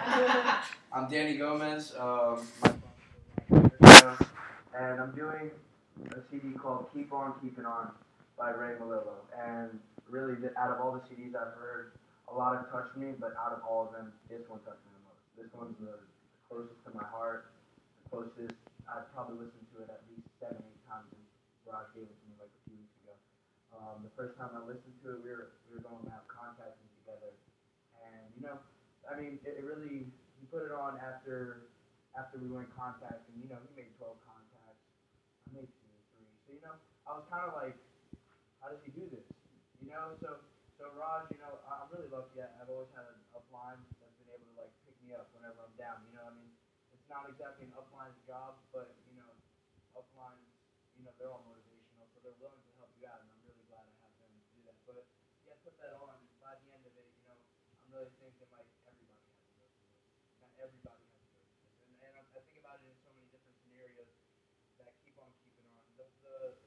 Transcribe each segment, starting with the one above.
I'm Danny Gomez, and I'm doing a CD called "Keep On Keeping On" by Ray Malillo. And really, out of all the CDs I've heard, a lot have touched me, but out of all of them, this one touched me the most. This one's the closest to my heart, the closest. I've probably listened to it at least 7, 8 times since Raj gave it to me like a few weeks ago. The first time I listened to it, we were going to have contacting together, and I mean, it really he put it on after we went contacting. He made 12 contacts. I made 2 or 3. So I was kind of like, how does he do this? So Raj, I'm really lucky. I've always had an upline that's been able to like pick me up whenever I'm down. I mean, it's not exactly an upline's job, but uplines, they're all motivational, so they're willing to help you out, and I'm really glad I have them to do that. But yeah, put that on, and by the end of it, I'm really thinking like everybody has to go through this. Not everybody has to go through this, and I think about it in so many different scenarios that keep on keeping on. The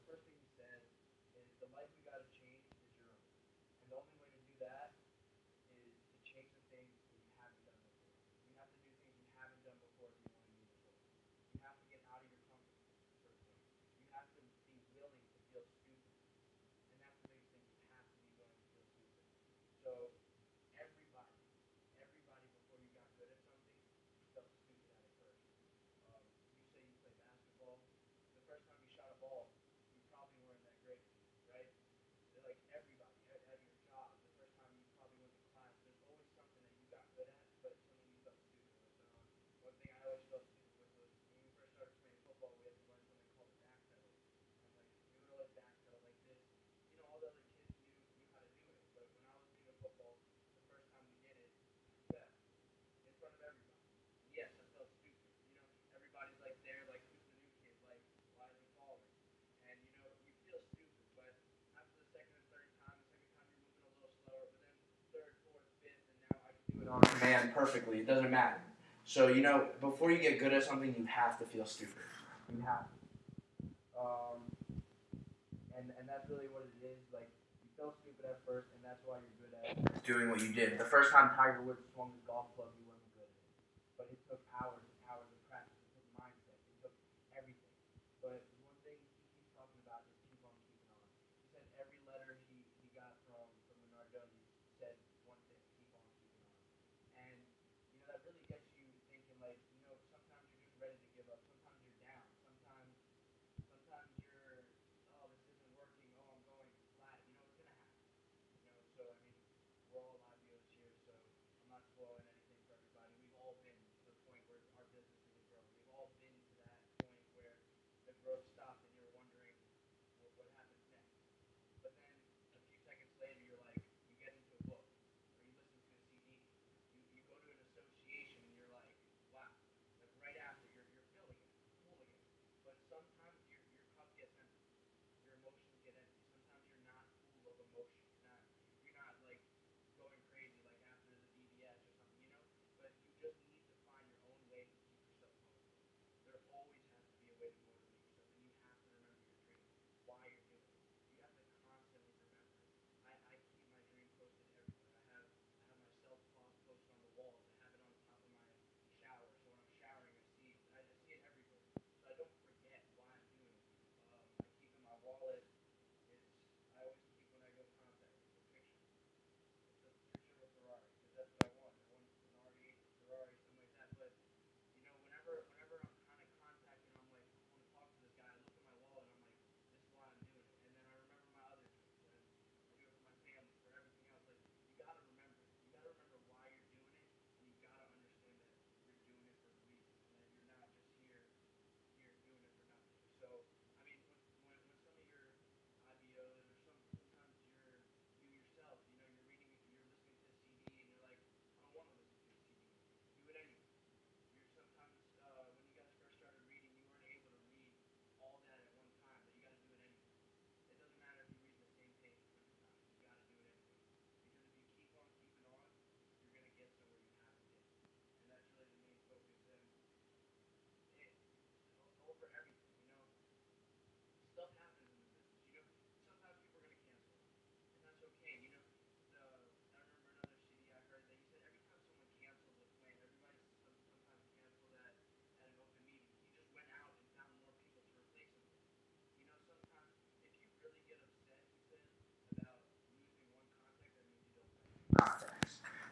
first thing he said is the life you got to change is your own, and the only way to do that is to change the things that you haven't done before. You have to do things you haven't done before if you want to move forward. You have to get out of your comfort zone for things. You have to be willing to feel stupid, and that's the biggest thing. You have to be willing to feel stupid. So everybody, everybody before you got good at something felt stupid at it first. You say you play basketball. The first time you shot a ball, you probably weren't that great, right? Like everybody at your job, the first time you probably went to class, there's always something that you got good at, but something you felt stupid with. One thing I always felt stupid with was when we first started playing football, we had to learn something called a back pedal. And like we would always back pedal like this. All the other kids knew how to do it, but when I was new to football, the first time we did it, I fell in front of everybody. And yes, I felt stupid. Everybody's like there, like who's the new kid? Like why is he falling? And you feel stupid, but after the second and third time, the second time you're moving a little slower, but then third, fourth, fifth, and now I can do it on command perfectly. It doesn't matter. So before you get good at something, you have to feel stupid. You have to. Um, and that's really what it is. Like you felt stupid at first, and that's why you're good at doing what you did. The first time Tiger Woods swung his golf club, he wasn't good at it, but it took hours and hours of practice. It took mindset. It took everything. But one thing he keeps talking about is keep on keeping on. He said every letter he got from the Nardonis said one thing: keep on keeping on. And that really gets you thinking. Like sometimes you're just ready to give up. Sometimes you're down. Sometimes you're, oh, this isn't working. Oh, I'm going flat. It's gonna happen. So I mean, we're all live here, so I'm not spoiling anything for everybody. We've all been to the point where our business isn't growing. We've all been to that point where the growth stopped and you're wondering what happens next. But then a few seconds later, you're like, you get into a book or you listen to a CD. You go to an association and you're like, wow. Like right after, you're filled again, full again. But sometimes your cup gets empty. Your emotions get empty. Sometimes you're not full of emotion. You're not like going crazy like after the BBS or something, But you just need to find your own way to keep yourself motivated. There always has to be a way to motivate yourself, and you have to remember your dream, why you're doing it. You have to constantly remember it. I keep my dream posted everywhere. I have my self talk posted on the walls. I have it on top of my shower. So when I'm showering, I see it everywhere. So I don't forget why I'm doing it. I keep in my wallet. I always keep when I go contact.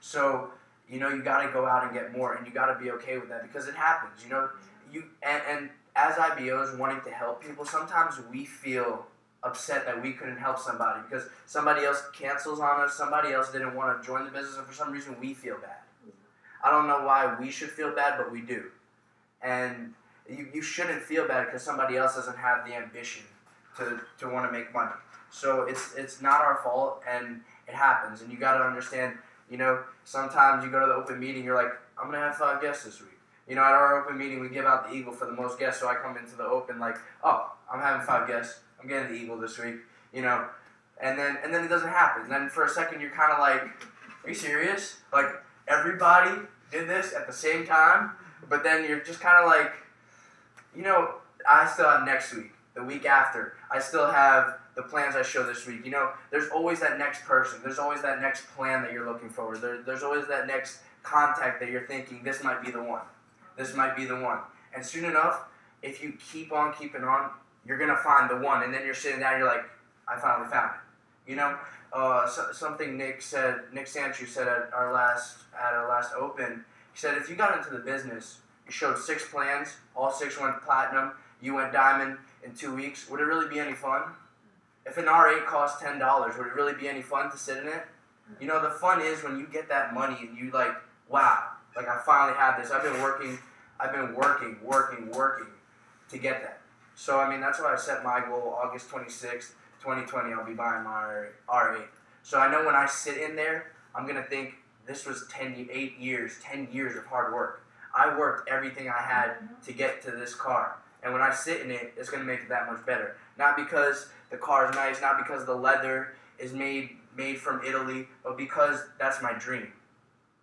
So, you know, you got to go out and get more, and you got to be okay with that because it happens. You know, and as IBOs wanting to help people, sometimes we feel upset that we couldn't help somebody because somebody else cancels on us, somebody else didn't want to join the business, and for some reason we feel bad. I don't know why we should feel bad, but we do. And you shouldn't feel bad because somebody else doesn't have the ambition to want to make money. So it's not our fault, and it happens. And you got to understand, you know, sometimes you go to the open meeting, you're like, I'm going to have 5 guests this week. You know, at our open meeting, we give out the Eagle for the most guests, so I come into the open like, oh, I'm having 5 guests. I'm getting the Eagle this week, you know. And then it doesn't happen. And then for a second, you're kind of like, are you serious? Like, everybody did this at the same time, but then you're just kind of like, you know, I still have next week, the week after. I still have the plans I show this week. You know, there's always that next person. There's always that next plan that you're looking for. There's always that next contact that you're thinking, this might be the one. This might be the one. And soon enough, if you keep on keeping on, you're going to find the one. And then you're sitting down, you're like, I finally found it. You know, something Nick Sanchu said at our last open, he said, if you got into the business, you showed 6 plans, all 6 went platinum, you went diamond in 2 weeks, would it really be any fun? If an R8 cost $10, would it really be any fun to sit in it? You know, the fun is when you get that money and you like, wow, like I finally have this. I've been working to get that. So, I mean, that's why I set my goal, August 26th, 2020, I'll be buying my R8. So I know when I sit in there, I'm going to think this was 10 years of hard work. I worked everything I had to get to this car. And when I sit in it, it's going to make it that much better. Not because the car is nice, not because the leather is made from Italy, but because that's my dream,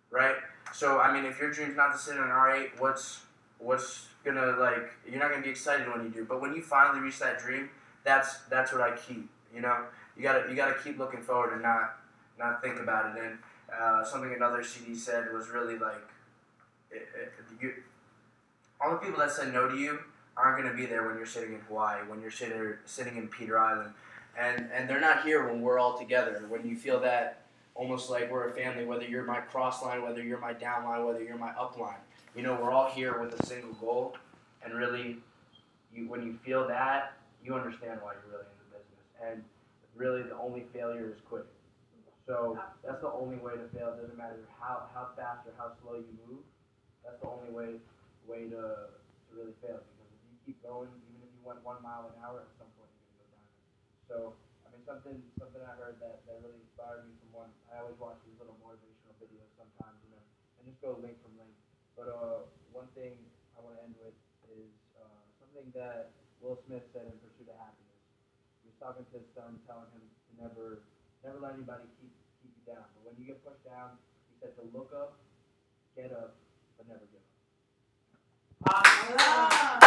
right? So, I mean, if your dream's not to sit in an R8, what's gonna, like, you're not gonna be excited when you do. But when you finally reach that dream, that's what I keep, you know? You gotta keep looking forward and not think about it. And something another CD said was really like, all the people that said no to you aren't gonna be there when you're sitting in Hawaii, when you're sitting in Peter Island. And they're not here when we're all together, when you feel that almost like we're a family, whether you're my cross line, whether you're my down line, whether you're my up line. You know, we're all here with a single goal, and really, when you feel that, you understand why you're really in the business. And really, the only failure is quitting. So that's the only way to fail. It doesn't matter how fast or how slow you move. That's the only way to really fail. Because if you keep going, even if you went 1 mile an hour, at some point you're going to go down. So, I mean, something I heard that really inspired me from one. I always watch these little motivational videos sometimes, you know, and just go link from link. But one thing I want to end with is something that Will Smith said in Pursuit of Happiness. He was talking to his son, telling him to never let anybody keep you down. But when you get pushed down, he said to look up, get up, but never give up.